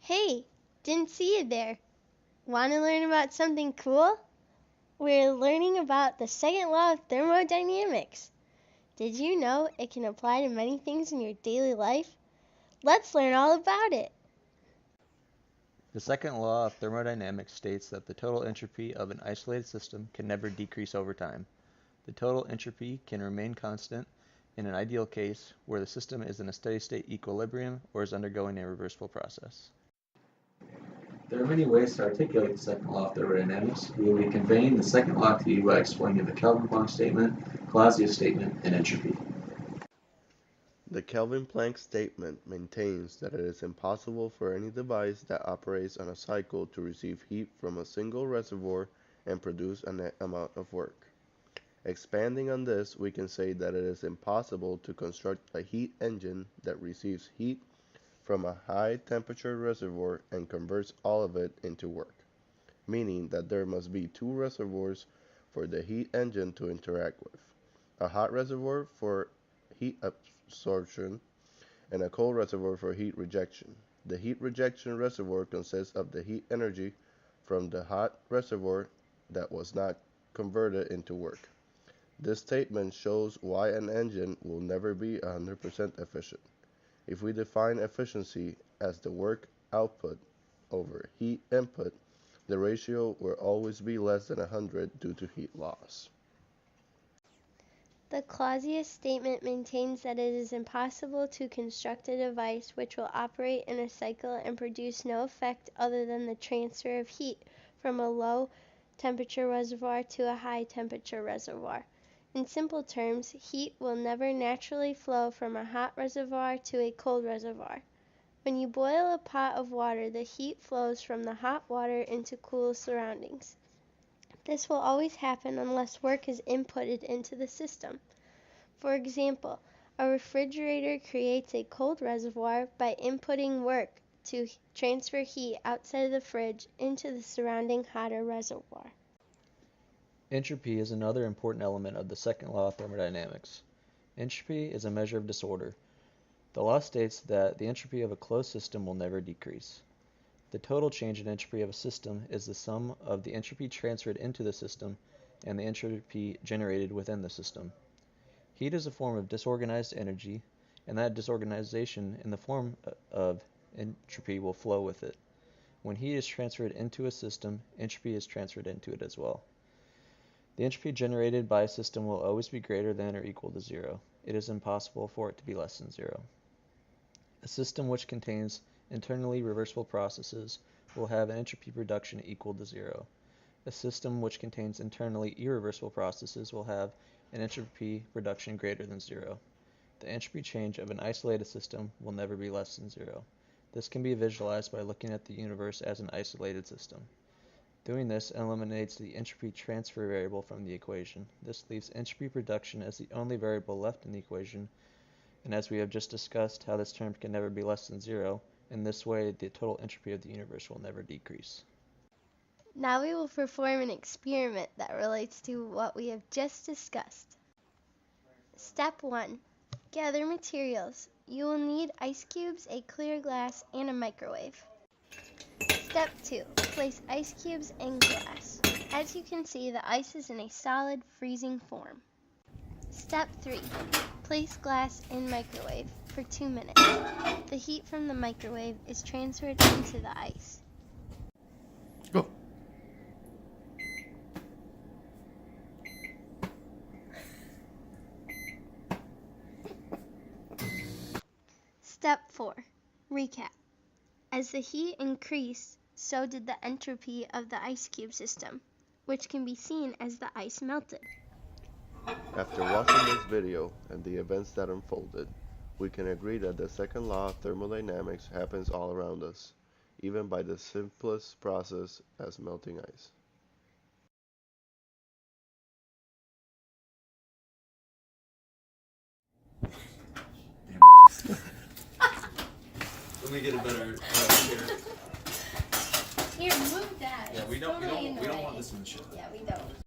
Hey, didn't see you there. Want to learn about something cool? We're learning about the second law of thermodynamics. Did you know it can apply to many things in your daily life? Let's learn all about it. The second law of thermodynamics states that the total entropy of an isolated system can never decrease over time. The total entropy can remain constant in an ideal case where the system is in a steady-state equilibrium or is undergoing a reversible process. There are many ways to articulate the second law of thermodynamics. We will be conveying the second law to you by explaining the Kelvin-Planck statement, Clausius statement, and entropy. The Kelvin-Planck statement maintains that it is impossible for any device that operates on a cycle to receive heat from a single reservoir and produce a net amount of work. Expanding on this, we can say that it is impossible to construct a heat engine that receives heat from a high-temperature reservoir and converts all of it into work, meaning that there must be two reservoirs for the heat engine to interact with, a hot reservoir for heat absorption and a cold reservoir for heat rejection. The heat rejection reservoir consists of the heat energy from the hot reservoir that was not converted into work. This statement shows why an engine will never be 100% efficient. If we define efficiency as the work output over heat input, the ratio will always be less than 100 due to heat loss. The Clausius statement maintains that it is impossible to construct a device which will operate in a cycle and produce no effect other than the transfer of heat from a low temperature reservoir to a high temperature reservoir. In simple terms, heat will never naturally flow from a hot reservoir to a cold reservoir. When you boil a pot of water, the heat flows from the hot water into cool surroundings. This will always happen unless work is inputted into the system. For example, a refrigerator creates a cold reservoir by inputting work to transfer heat outside of the fridge into the surrounding hotter reservoir. Entropy is another important element of the second law of thermodynamics. Entropy is a measure of disorder. The law states that the entropy of a closed system will never decrease. The total change in entropy of a system is the sum of the entropy transferred into the system and the entropy generated within the system. Heat is a form of disorganized energy, and that disorganization in the form of entropy will flow with it. When heat is transferred into a system, entropy is transferred into it as well. The entropy generated by a system will always be greater than or equal to zero. It is impossible for it to be less than zero. A system which contains internally reversible processes will have an entropy production equal to zero. A system which contains internally irreversible processes will have an entropy production greater than zero. The entropy change of an isolated system will never be less than zero. This can be visualized by looking at the universe as an isolated system. Doing this eliminates the entropy transfer variable from the equation. This leaves entropy production as the only variable left in the equation, and as we have just discussed how this term can never be less than zero, in this way the total entropy of the universe will never decrease. Now we will perform an experiment that relates to what we have just discussed. Step 1. Gather materials. You will need ice cubes, a clear glass, and a microwave. Step 2. Place ice cubes in glass. As you can see, the ice is in a solid, freezing form. Step 3. Place glass in microwave for 2 minutes. The heat from the microwave is transferred into the ice. Go. Step 4. Recap. As the heat increased, so did the entropy of the ice cube system, which can be seen as the ice melted. After watching this video and the events that unfolded, we can agree that the second law of thermodynamics happens all around us, even by the simplest process as melting ice. Let me get a better chair. Here, move that. Yeah, we don't want this one shut. Yeah, we don't.